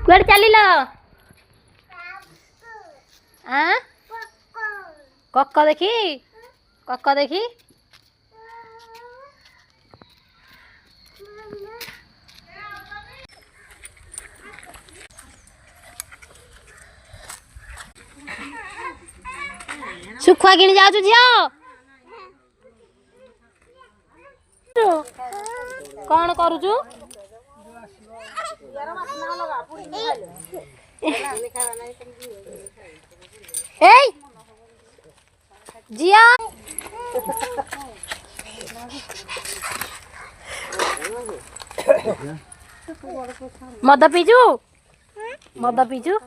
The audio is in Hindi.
कुआड़ चलिल कक देखी कक देखी सुखुआ किणी जाऊ झील कौन करुचु जिया मद पीजु मद पीजु